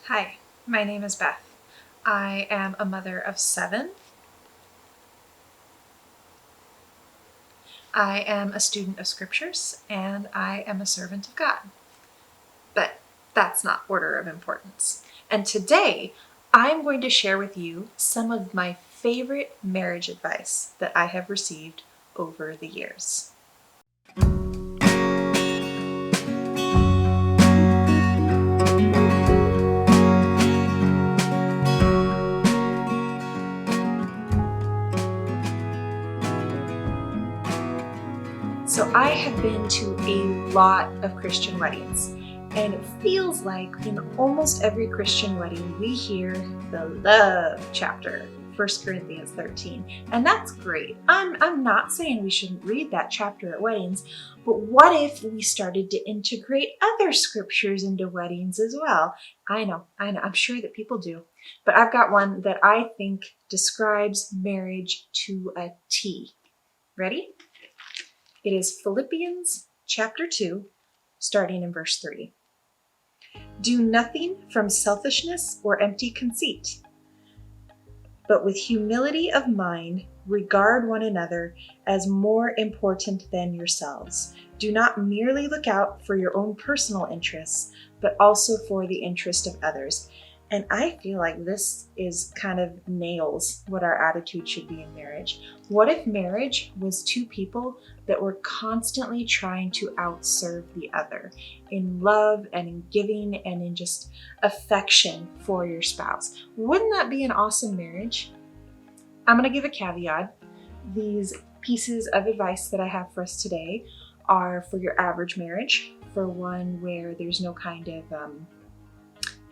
Hi, my name is Beth. I am a mother of 7. I am a student of scriptures, and I am a servant of God. But that's not order of importance. And today, I'm going to share with you some of my favorite marriage advice that I have received over the years. So I have been to a lot of Christian weddings, and it feels like in almost every Christian wedding we hear the love chapter, 1 Corinthians 13, and that's great. I'm not saying we shouldn't read that chapter at weddings, but what if we started to integrate other scriptures into weddings as well? I know, I'm sure that people do, but I've got one that I think describes marriage to a T. Ready? It is Philippians chapter 2, starting in verse 3. Do nothing from selfishness or empty conceit, but with humility of mind regard one another as more important than yourselves. Do not merely look out for your own personal interests, but also for the interest of others. And I feel like this is kind of nails what our attitude should be in marriage. What if marriage was two people that were constantly trying to outserve the other in love and in giving and in just affection for your spouse? Wouldn't that be an awesome marriage? I'm going to give a caveat. These pieces of advice that I have for us today are for your average marriage, for one where there's no kind of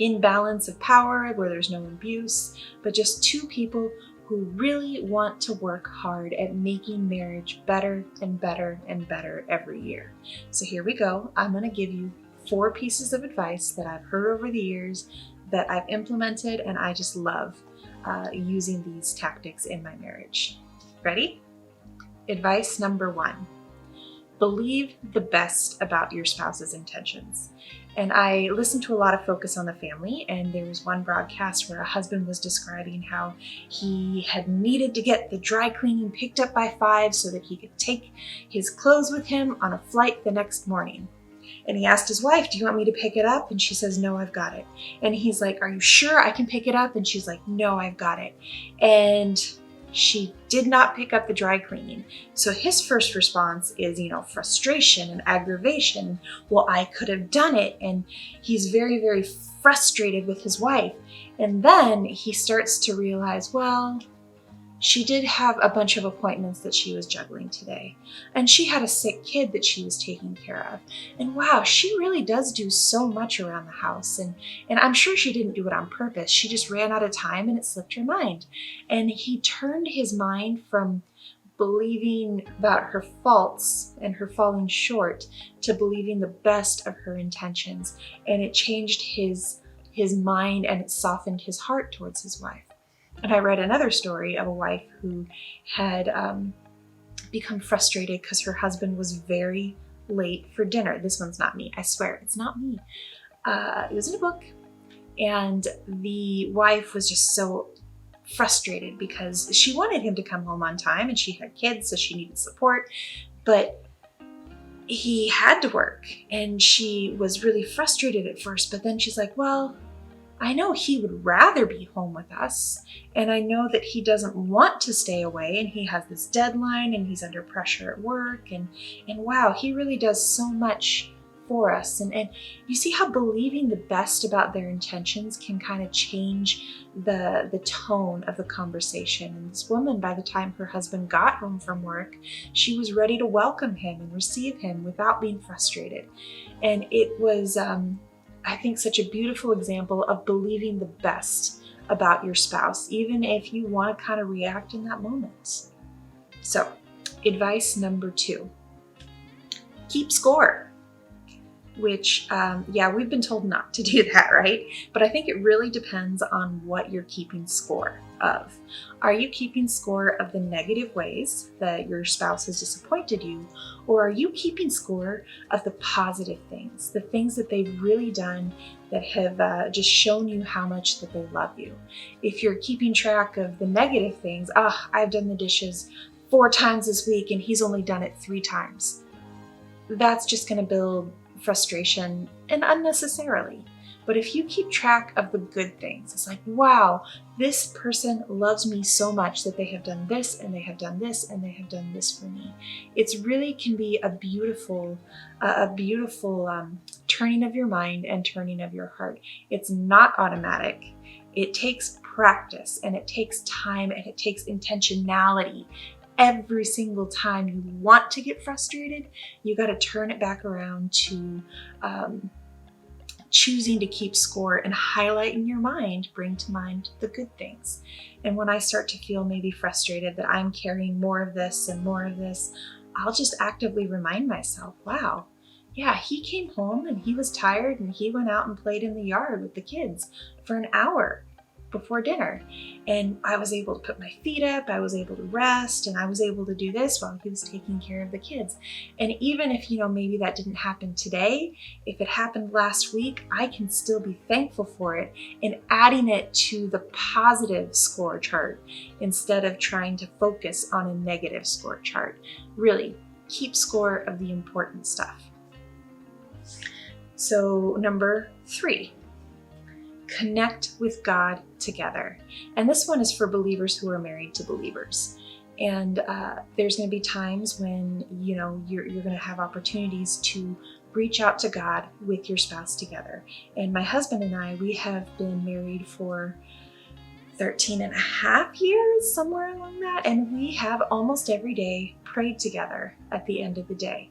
imbalance of power, where there's no abuse, but just two people who really want to work hard at making marriage better and better and better every year. So here we go. I'm going to give you 4 pieces of advice that I've heard over the years that I've implemented, and I just love using these tactics in my marriage. Ready? Advice number 1. Believe the best about your spouse's intentions. And I listened to a lot of Focus on the Family, and there was one broadcast where a husband was describing how he had needed to get the dry cleaning picked up by 5 so that he could take his clothes with him on a flight the next morning. And he asked his wife, do you want me to pick it up? And she says, no, I've got it. And he's like, are you sure I can pick it up? And she's like, no, I've got it. And she did not pick up the dry cleaning. So his first response is, frustration and aggravation. Well, I could have done it. And he's very, very frustrated with his wife. And then he starts to realize, well, she did have a bunch of appointments that she was juggling today. And she had a sick kid that she was taking care of. And wow, she really does do so much around the house. And I'm sure she didn't do it on purpose. She just ran out of time and it slipped her mind. And he turned his mind from believing about her faults and her falling short to believing the best of her intentions. And it changed his mind, and it softened his heart towards his wife. And I read another story of a wife who had become frustrated because her husband was very late for dinner. This one's not me. I swear, it's not me. It was in a book. And the wife was just so frustrated because she wanted him to come home on time, and she had kids, so she needed support. But he had to work, and she was really frustrated at first. But then she's like, well, I know he would rather be home with us, and I know that he doesn't want to stay away, and he has this deadline, and he's under pressure at work, and wow, he really does so much for us. And you see how believing the best about their intentions can kind of change the tone of the conversation. And this woman, by the time her husband got home from work, she was ready to welcome him and receive him without being frustrated. And it was I think such a beautiful example of believing the best about your spouse, even if you want to kind of react in that moment. So, advice number 2, keep score. which, yeah, we've been told not to do that, right? But I think it really depends on what you're keeping score of. Are you keeping score of the negative ways that your spouse has disappointed you? Or are you keeping score of the positive things, the things that they've really done that have just shown you how much that they love you? If you're keeping track of the negative things, I've done the dishes 4 times this week and he's only done it 3 times. That's just going to build frustration and unnecessarily. But if you keep track of the good things, it's like, wow, this person loves me so much that they have done this and they have done this and they have done this for me. It's really can be a beautiful turning of your mind and turning of your heart. It's not automatic. It takes practice and it takes time and it takes intentionality. Every single time you want to get frustrated, you got to turn it back around to choosing to keep score and highlight in your mind, bring to mind the good things. And when I start to feel maybe frustrated that I'm carrying more of this and more of this, I'll just actively remind myself, wow, yeah, he came home and he was tired and he went out and played in the yard with the kids for an hour before dinner. And I was able to put my feet up, I was able to rest, and I was able to do this while he was taking care of the kids. And even if, maybe that didn't happen today, if it happened last week, I can still be thankful for it and adding it to the positive score chart instead of trying to focus on a negative score chart. Really, keep score of the important stuff. So number 3. Connect with God together. And this one is for believers who are married to believers. And there's going to be times when, you're going to have opportunities to reach out to God with your spouse together. And my husband and I, we have been married for 13 and a half years, somewhere along that. And we have almost every day prayed together at the end of the day.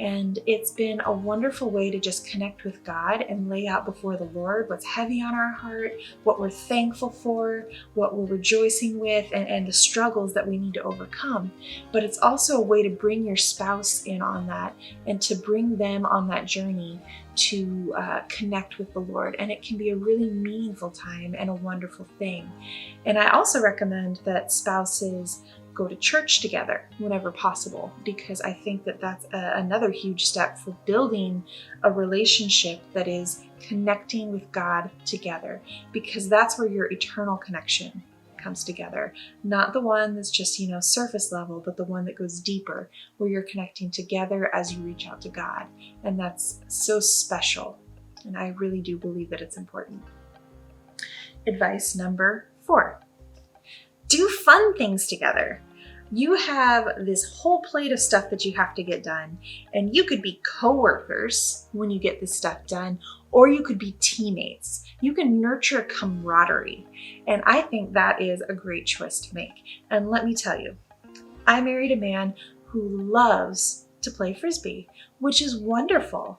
And it's been a wonderful way to just connect with God and lay out before the Lord what's heavy on our heart, what we're thankful for, what we're rejoicing with, and the struggles that we need to overcome. But it's also a way to bring your spouse in on that and to bring them on that journey to connect with the Lord. And it can be a really meaningful time and a wonderful thing. And I also recommend that spouses go to church together whenever possible, because I think that that's another huge step for building a relationship that is connecting with God together, because that's where your eternal connection comes together. Not the one that's just, surface level, but the one that goes deeper, where you're connecting together as you reach out to God. And that's so special. And I really do believe that it's important. Advice number 4. Do fun things together. You have this whole plate of stuff that you have to get done, and you could be coworkers when you get this stuff done, or you could be teammates. You can nurture camaraderie, and I think that is a great choice to make. And let me tell you, I married a man who loves to play Frisbee, which is wonderful.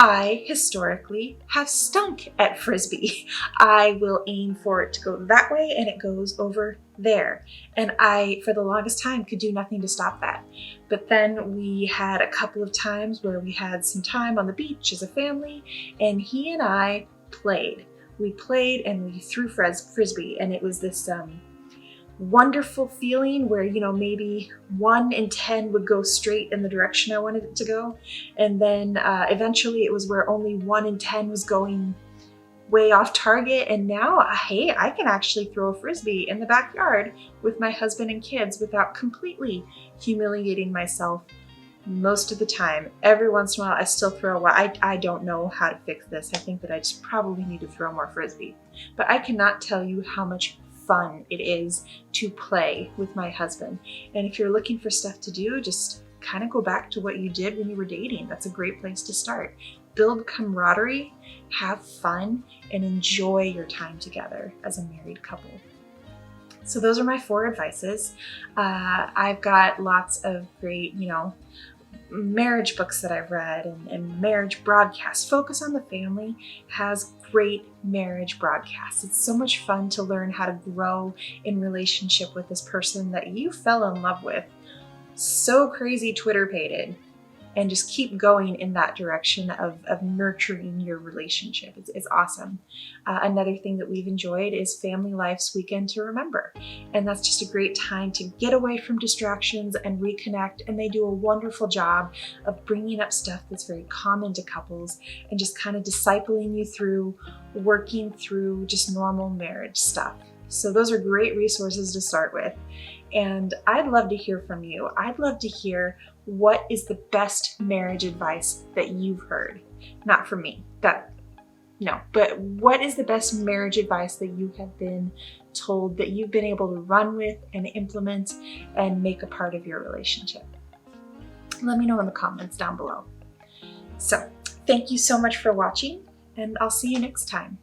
I historically have stunk at Frisbee. I will aim for it to go that way and it goes over there. And I, for the longest time, could do nothing to stop that. But then we had a couple of times where we had some time on the beach as a family, and he and I played. We played and we threw Frisbee, and it was this wonderful feeling where, maybe 1 in 10 would go straight in the direction I wanted it to go. And then eventually it was where only 1 in 10 was going way off target. And now, hey, I can actually throw a Frisbee in the backyard with my husband and kids without completely humiliating myself most of the time. Every once in a while, I still throw. I don't know how to fix this. I think that I just probably need to throw more Frisbee. But I cannot tell you how much fun it is to play with my husband. And if you're looking for stuff to do, just kind of go back to what you did when you were dating. That's a great place to start. Build camaraderie, have fun, and enjoy your time together as a married couple. So those are my 4 advices. I've got lots of great, marriage books that I've read and marriage broadcasts. Focus on the Family has great marriage broadcasts. It's so much fun to learn how to grow in relationship with this person that you fell in love with so crazy Twitter-pated, and just keep going in that direction of nurturing your relationship. It's awesome. Another thing that we've enjoyed is Family Life's Weekend to Remember. And that's just a great time to get away from distractions and reconnect. And they do a wonderful job of bringing up stuff that's very common to couples and just kind of discipling you through working through just normal marriage stuff. So those are great resources to start with. And I'd love to hear from you. I'd love to hear what is the best marriage advice that you've heard. Not from me, but what is the best marriage advice that you have been told that you've been able to run with and implement and make a part of your relationship? Let me know in the comments down below. So, thank you so much for watching, and I'll see you next time.